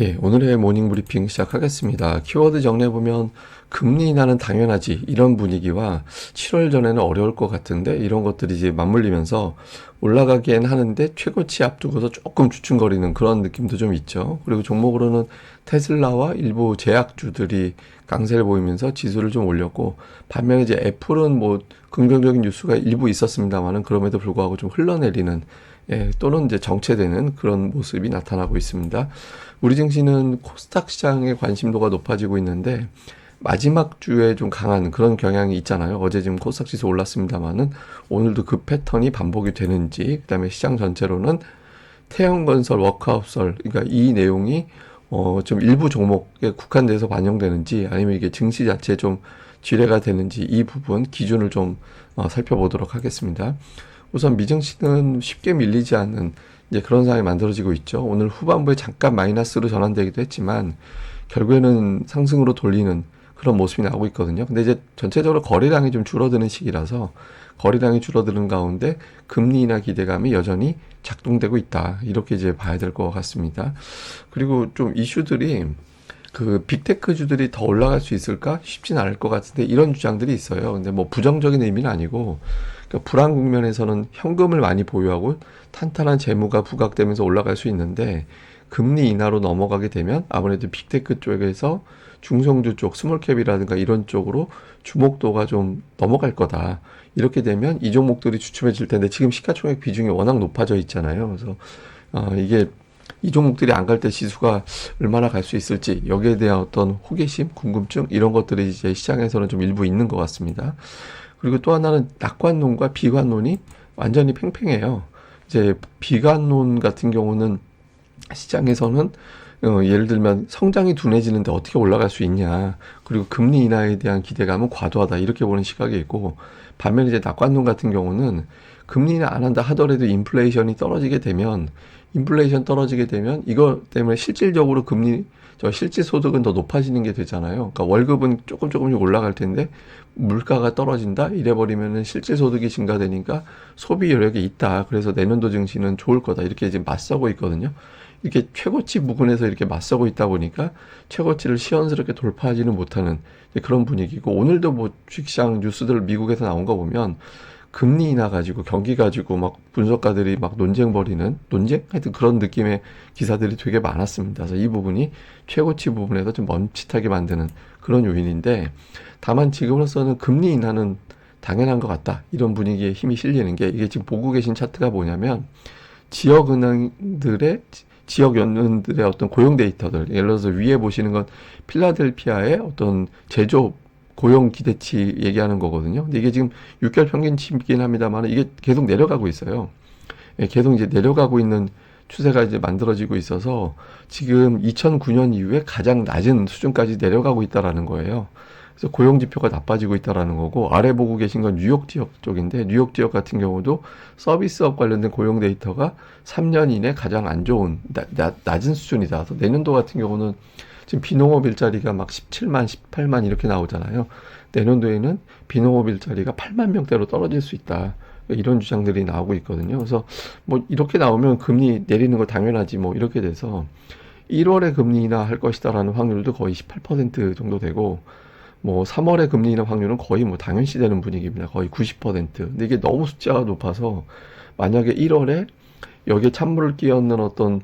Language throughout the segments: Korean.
예, 오늘의 모닝 브리핑 시작하겠습니다. 키워드 정리해보면 금리 인하는 당연하지 이런 분위기와 7월 전에는 어려울 것 같은데 이런 것들이 이제 맞물리면서 올라가기엔 하는데 최고치 앞두고서 조금 주춤거리는 그런 느낌도 좀 있죠. 그리고 종목으로는 테슬라와 일부 제약주들이 강세를 보이면서 지수를 좀 올렸고, 반면에 이제 애플은 뭐 긍정적인 뉴스가 일부 있었습니다만은 그럼에도 불구하고 좀 흘러내리는, 또는 이제 정체되는 그런 모습이 나타나고 있습니다. 우리 증시는 코스닥 시장의 관심도가 높아지고 있는데 마지막 주에 좀 강한 그런 경향이 있잖아요. 어제 지금 코스닥 지수 올랐습니다만은 오늘도 그 패턴이 반복이 되는지, 그다음에 시장 전체로는 태형건설, 워크아웃설, 그러니까 이 내용이 좀 일부 종목에 국한돼서 반영되는지, 아니면 이게 증시 자체에 좀 지뢰가 되는지, 이 부분 기준을 좀 살펴보도록 하겠습니다. 우선 미증시는 쉽게 밀리지 않는 이제 그런 상황이 만들어지고 있죠. 오늘 후반부에 잠깐 마이너스로 전환되기도 했지만 결국에는 상승으로 돌리는 그런 모습이 나오고 있거든요. 근데 이제 전체적으로 거래량이 좀 줄어드는 시기라서, 거래량이 줄어드는 가운데 금리 인하 기대감이 여전히 작동되고 있다, 이렇게 이제 봐야 될 것 같습니다. 그리고 좀 이슈들이, 그 빅테크주들이 더 올라갈 수 있을까 쉽진 않을 것 같은데 이런 주장들이 있어요. 근데 뭐 부정적인 의미는 아니고, 그러니까 불안 국면에서는 현금을 많이 보유하고 탄탄한 재무가 부각되면서 올라갈 수 있는데, 금리 인하로 넘어가게 되면 아무래도 빅테크 쪽에서 중성주 쪽, 스몰캡이라든가 이런 쪽으로 주목도가 좀 넘어갈 거다. 이렇게 되면 이 종목들이 주춤해질 텐데, 지금 시가총액 비중이 워낙 높아져 있잖아요. 그래서 이게 이 종목들이 안 갈 때 지수가 얼마나 갈 수 있을지, 여기에 대한 어떤 호기심, 궁금증, 이런 것들이 이제 시장에서는 좀 일부 있는 것 같습니다. 그리고 또 하나는 낙관론과 비관론이 완전히 팽팽해요. 이제 비관론 같은 경우는 시장에서는 예를 들면 성장이 둔해지는데 어떻게 올라갈 수 있냐, 그리고 금리 인하에 대한 기대감은 과도하다, 이렇게 보는 시각이 있고, 반면에 이제 낙관론 같은 경우는 금리 인하 안 한다 하더라도 인플레이션 떨어지게 되면 이거 때문에 실질적으로 실질 소득은 더 높아지는 게 되잖아요. 그러니까 월급은 조금씩 올라갈 텐데 물가가 떨어진다 이래버리면은 실질 소득이 증가되니까 소비 여력이 있다, 그래서 내년도 증시는 좋을 거다, 이렇게 지금 맞서고 있거든요. 이렇게 최고치 부근에서 이렇게 맞서고 있다 보니까 최고치를 시원스럽게 돌파하지는 못하는 그런 분위기고, 오늘도 뭐 주식시장 뉴스들 미국에서 나온 거 보면 금리 인하 가지고, 경기 가지고 막 분석가들이 막 논쟁? 하여튼 그런 느낌의 기사들이 되게 많았습니다. 그래서 이 부분이 최고치 부분에서 좀 멈칫하게 만드는 그런 요인인데, 다만 지금으로서는 금리 인하는 당연한 것 같다, 이런 분위기에 힘이 실리는 게, 이게 지금 보고 계신 차트가 뭐냐면 지역연은들의 어떤 고용 데이터들, 예를 들어서 위에 보시는 건 필라델피아의 어떤 제조업 고용 기대치 얘기하는 거거든요. 근데 이게 지금 6개월 평균치이긴 합니다만 이게 계속 내려가고 있어요. 계속 이제 내려가고 있는 추세가 이제 만들어지고 있어서 지금 2009년 이후에 가장 낮은 수준까지 내려가고 있다라는 거예요. 그래서 고용 지표가 나빠지고 있다라는 거고, 아래 보고 계신 건 뉴욕 지역 쪽인데, 뉴욕 지역 같은 경우도 서비스업 관련된 고용 데이터가 3년 이내 가장 안 좋은 낮은 수준이다. 그래서 내년도 같은 경우는 지금 비농업 일자리가 막 17만, 18만 이렇게 나오잖아요. 내년도에는 비농업 일자리가 8만 명대로 떨어질 수 있다, 이런 주장들이 나오고 있거든요. 그래서 뭐 이렇게 나오면 금리 내리는 거 당연하지, 뭐 이렇게 돼서 1월에 금리 인하 할 것이다라는 확률도 거의 18% 정도 되고, 뭐 3월에 금리 인하 확률은 거의 뭐 당연시 되는 분위기입니다. 거의 90%. 근데 이게 너무 숫자가 높아서 만약에 1월에 여기에 찬물을 끼얹는 어떤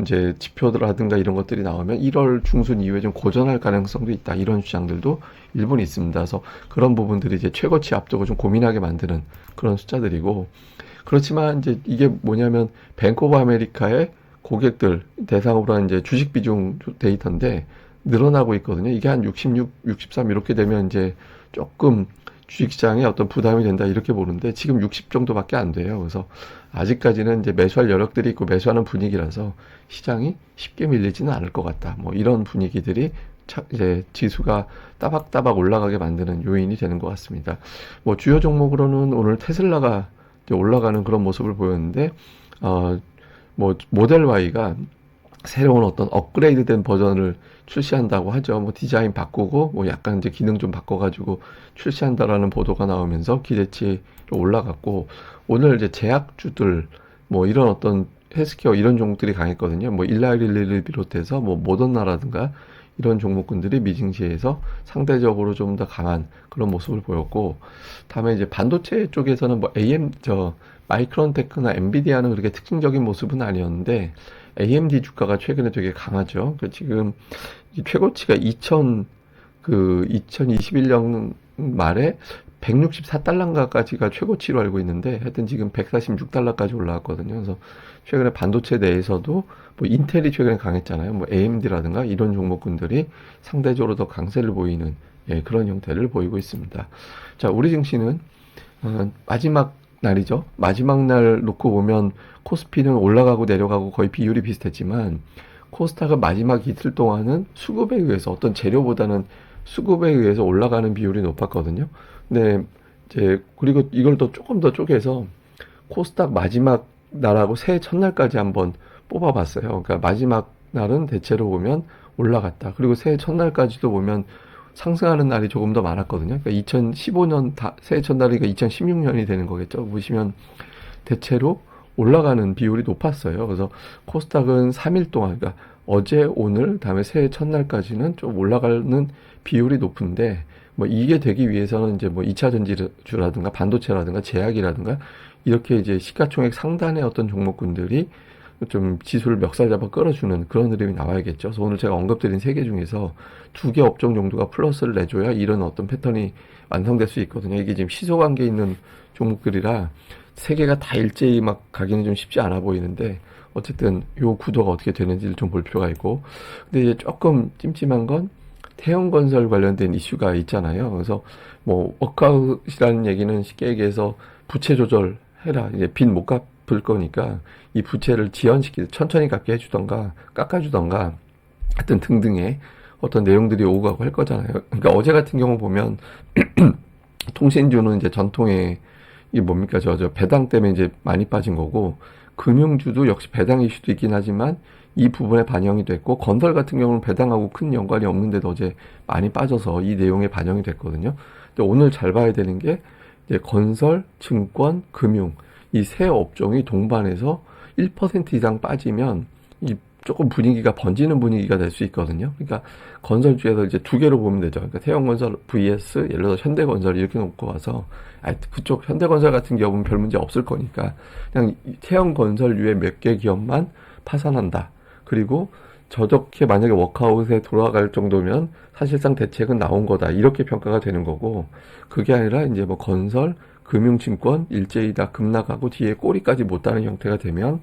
이제 지표라든가 이런 것들이 나오면 1월 중순 이후에 좀 고전할 가능성도 있다, 이런 주장들도 일부는 있습니다. 그래서 그런 부분들이 이제 최고치 앞두고 좀 고민하게 만드는 그런 숫자들이고, 그렇지만 이제 이게 뭐냐면 뱅크 오브 아메리카의 고객들 대상으로 한 이제 주식 비중 데이터인데 늘어나고 있거든요. 이게 한 66, 63 이렇게 되면 이제 조금 주식시장에 어떤 부담이 된다, 이렇게 보는데 지금 60 정도밖에 안 돼요. 그래서 아직까지는 이제 매수할 여력들이 있고 매수하는 분위기라서 시장이 쉽게 밀리지는 않을 것 같다, 뭐 이런 분위기들이 이제 지수가 따박따박 올라가게 만드는 요인이 되는 것 같습니다. 뭐 주요 종목으로는 오늘 테슬라가 이제 올라가는 그런 모습을 보였는데, 뭐 모델 Y가 새로운 어떤 업그레이드된 버전을 출시한다고 하죠. 뭐 디자인 바꾸고 뭐 약간 이제 기능 좀 바꿔가지고 출시한다라는 보도가 나오면서 기대치 올라갔고, 오늘 이제 제약주들 뭐 이런 어떤 헬스케어 이런 종목들이 강했거든요. 뭐 일라이릴리를 비롯해서 뭐 모더나라든가 이런 종목군들이 미증시에서 상대적으로 좀 더 강한 그런 모습을 보였고, 다음에 이제 반도체 쪽에서는 뭐 마이크론테크나 엔비디아는 그렇게 특징적인 모습은 아니었는데 AMD 주가가 최근에 되게 강하죠. 지금 이 최고치가 2021년 말에 164달러인가까지가 최고치로 알고 있는데, 하여튼 지금 146달러까지 올라왔거든요. 그래서 최근에 반도체 내에서도 뭐 인텔이 최근에 강했잖아요. 뭐 AMD라든가 이런 종목군들이 상대적으로 더 강세를 보이는, 예, 그런 형태를 보이고 있습니다. 자, 우리 증시는 마지막 날이죠. 마지막 날 놓고 보면 코스피는 올라가고 내려가고 거의 비율이 비슷했지만, 코스닥은 마지막 이틀 동안은 수급에 의해서, 어떤 재료보다는 수급에 의해서 올라가는 비율이 높았거든요. 근데 이제 그리고 이걸 더 조금 더 쪼개서 코스닥 마지막 날하고 새해 첫날까지 한번 뽑아봤어요. 그러니까 마지막 날은 대체로 보면 올라갔다. 그리고 새해 첫날까지도 보면 상승하는 날이 조금 더 많았거든요. 그러니까 2015년 새해 첫날이니까 2016년이 되는 거겠죠. 보시면 대체로 올라가는 비율이 높았어요. 그래서 코스닥은 3일 동안, 그러니까 어제, 오늘, 다음에 새해 첫날까지는 좀 올라가는 비율이 높은데, 뭐 이게 되기 위해서는 이제 뭐 2차 전지주라든가 반도체라든가 제약이라든가 이렇게 이제 시가총액 상단의 어떤 종목군들이 좀 지수를 멱살 잡아 끌어주는 그런 흐름이 나와야겠죠. 그래서 오늘 제가 언급드린 세 개 중에서 두 개 업종 정도가 플러스를 내줘야 이런 어떤 패턴이 완성될 수 있거든요. 이게 지금 시소관계 있는 종목들이라 세 개가 다 일제히 막 가기는 좀 쉽지 않아 보이는데, 어쨌든 요 구도가 어떻게 되는지를 좀 볼 필요가 있고, 근데 이제 조금 찜찜한 건 태형건설 관련된 이슈가 있잖아요. 그래서 뭐 워크아웃이라는 얘기는 쉽게 얘기해서 부채 조절해라. 이제 빚 못 갚을 거니까 이 부채를 천천히 갚게 해주던가 깎아주던가 하여튼 등등의 어떤 내용들이 오고 가고 할 거잖아요. 그러니까 어제 같은 경우 보면 통신주는 이제 전통의 이게 뭡니까? 저 배당 때문에 이제 많이 빠진 거고, 금융주도 역시 배당 이슈도 있긴 하지만 이 부분에 반영이 됐고, 건설 같은 경우는 배당하고 큰 연관이 없는데도 어제 많이 빠져서 이 내용에 반영이 됐거든요. 근데 오늘 잘 봐야 되는 게 이제 건설, 증권, 금융 이 세 업종이 동반해서 1% 이상 빠지면 이 조금 분위기가 번지는 분위기가 될 수 있거든요. 그러니까 건설주에서 이제 두 개로 보면 되죠. 그러니까 태형건설 vs 예를 들어 현대건설 이렇게 놓고 와서, 그쪽 현대건설 같은 기업은 별 문제 없을 거니까 그냥 태형건설류의 몇 개 기업만 파산한다. 그리고 저렇게 만약에 워크아웃에 돌아갈 정도면 사실상 대책은 나온 거다. 이렇게 평가가 되는 거고, 그게 아니라 이제 뭐 건설, 금융증권 일제히 다 급락하고 뒤에 꼬리까지 못 다는 형태가 되면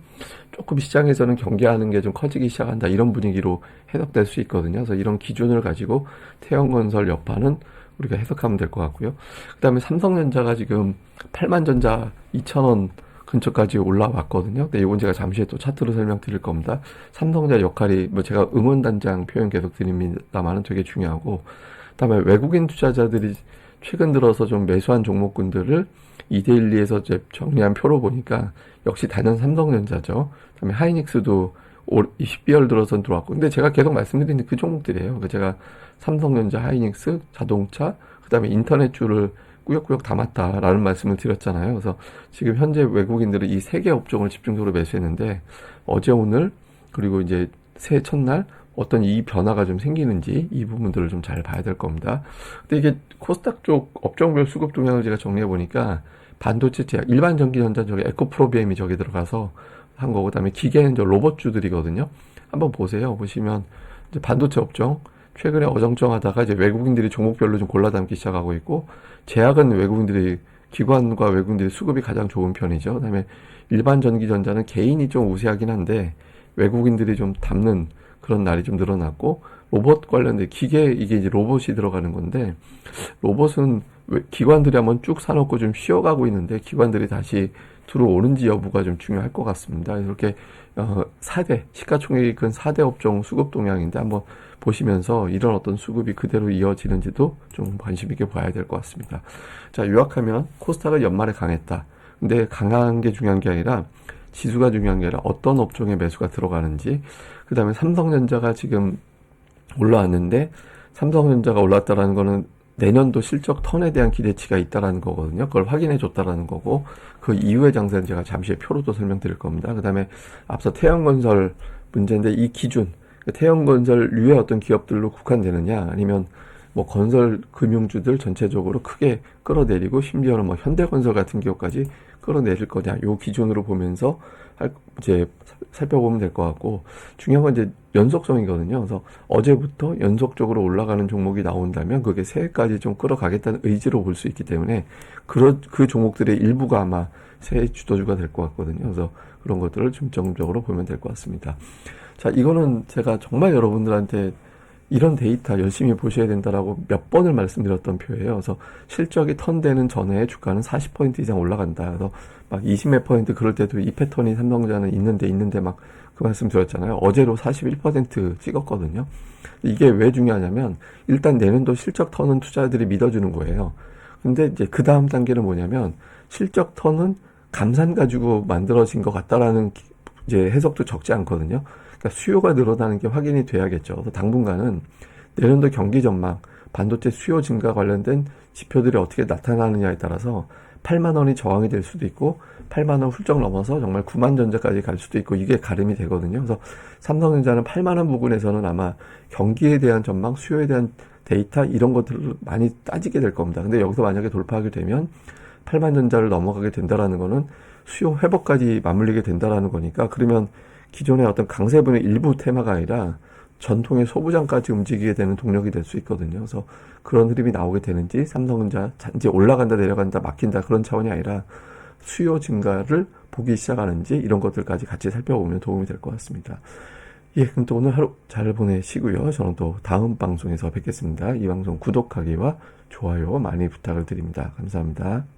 조금 시장에서는 경계하는 게 좀 커지기 시작한다. 이런 분위기로 해석될 수 있거든요. 그래서 이런 기준을 가지고 태형건설 여파는 우리가 해석하면 될 것 같고요. 그 다음에 삼성전자가 지금 8만전자 2,000원 근처까지 올라왔거든요. 근데 이건 제가 잠시 후에 또 차트로 설명드릴 겁니다. 삼성전자 역할이 뭐 제가 응원단장 표현 계속 드립니다만은 되게 중요하고, 그다음에 외국인 투자자들이 최근 들어서 좀 매수한 종목군들을 2대1리에서 이제 정리한 표로 보니까 역시 단연 삼성전자죠. 그다음에 하이닉스도 12월 들어선 들어왔고, 근데 제가 계속 말씀드리는 그 종목들이에요. 그러니까 제가 삼성전자, 하이닉스, 자동차, 그다음에 인터넷주를 꾸역꾸역 담았다라는 말씀을 드렸잖아요. 그래서 지금 현재 외국인들은 이 세 개 업종을 집중적으로 매수했는데, 어제 오늘 그리고 이제 새해 첫날 어떤 이 변화가 좀 생기는지 이 부분들을 좀 잘 봐야 될 겁니다. 근데 이게 코스닥 쪽 업종별 수급 동향을 제가 정리해 보니까 반도체 제약, 일반 전기전자 저기 에코프로비엠이 저기 들어가서 한 거고, 그다음에 기계는 저 로봇주들이거든요. 한번 보세요. 보시면 이제 반도체 업종 최근에 어정쩡하다가 이제 외국인들이 종목별로 좀 골라 담기 시작하고 있고, 제약은 기관과 외국인들이 수급이 가장 좋은 편이죠. 그다음에 일반 전기전자는 개인이 좀 우세하긴 한데 외국인들이 좀 담는 그런 날이 좀 늘어났고, 로봇 관련된 기계, 이게 이제 로봇이 들어가는 건데, 로봇은 기관들이 한번 쭉 사놓고 좀 쉬어가고 있는데 기관들이 다시 들어오는지 여부가 좀 중요할 것 같습니다. 이렇게 4대 시가총액이 큰 4대 업종 수급 동향인데 한번 보시면서 이런 어떤 수급이 그대로 이어지는지도 좀 관심 있게 봐야 될 것 같습니다. 자, 요약하면 코스닥은 연말에 강했다. 근데 강한 게 중요한 게 아니라 지수가 중요한 게 아니라 어떤 업종에 매수가 들어가는지, 그 다음에 삼성전자가 지금 올라왔는데, 삼성전자가 올랐다라는 거는 내년도 실적 턴에 대한 기대치가 있다라는 거거든요. 그걸 확인해 줬다라는 거고, 그 이후의 장세는 제가 잠시 후에 표로도 설명드릴 겁니다. 그 다음에 앞서 태양건설 문제인데, 이 기준, 태양건설류의 어떤 기업들로 국한되느냐, 아니면 뭐 건설 금융주들 전체적으로 크게 끌어내리고, 심지어는 뭐 현대건설 같은 기업까지 끌어내릴 거냐, 요 기준으로 보면서 이제 살펴보면 될 것 같고, 중요한 건 이제 연속성이거든요. 그래서 어제부터 연속적으로 올라가는 종목이 나온다면 그게 새해까지 좀 끌어가겠다는 의지로 볼 수 있기 때문에 그 종목들의 일부가 아마 새해 주도주가 될 것 같거든요. 그래서 그런 것들을 중점적으로 보면 될 것 같습니다. 자, 이거는 제가 정말 여러분들한테 이런 데이터 열심히 보셔야 된다라고 몇 번을 말씀드렸던 표예요. 그래서 실적이 턴되는 전에 주가는 40% 이상 올라간다. 그래서 막 20몇 퍼센트 그럴 때도 이 패턴이 삼성전자는 있는데 막 그 말씀 드렸잖아요. 어제로 41% 찍었거든요. 이게 왜 중요하냐면 일단 내년도 실적 턴은 투자자들이 믿어주는 거예요. 근데 이제 그 다음 단계는 뭐냐면 실적 턴은 감산 가지고 만들어진 것 같다라는 이제 해석도 적지 않거든요. 그러니까 수요가 늘어나는 게 확인이 돼야겠죠. 그래서 당분간은 내년도 경기 전망, 반도체 수요 증가 관련된 지표들이 어떻게 나타나느냐에 따라서 8만 원이 저항이 될 수도 있고 8만 원 훌쩍 넘어서 정말 9만 전자까지 갈 수도 있고 이게 가름이 되거든요. 그래서 삼성전자는 8만 원 부근에서는 아마 경기에 대한 전망, 수요에 대한 데이터 이런 것들을 많이 따지게 될 겁니다. 근데 여기서 만약에 돌파하게 되면 8만 전자를 넘어가게 된다라는 거는 수요 회복까지 맞물리게 된다라는 거니까 그러면 기존의 어떤 강세분의 일부 테마가 아니라 전통의 소부장까지 움직이게 되는 동력이 될 수 있거든요. 그래서 그런 흐름이 나오게 되는지 삼성전자 이제 올라간다 내려간다 막힌다 그런 차원이 아니라 수요 증가를 보기 시작하는지 이런 것들까지 같이 살펴보면 도움이 될 것 같습니다. 예, 그럼 또 오늘 하루 잘 보내시고요. 저는 또 다음 방송에서 뵙겠습니다. 이 방송 구독하기와 좋아요 많이 부탁을 드립니다. 감사합니다.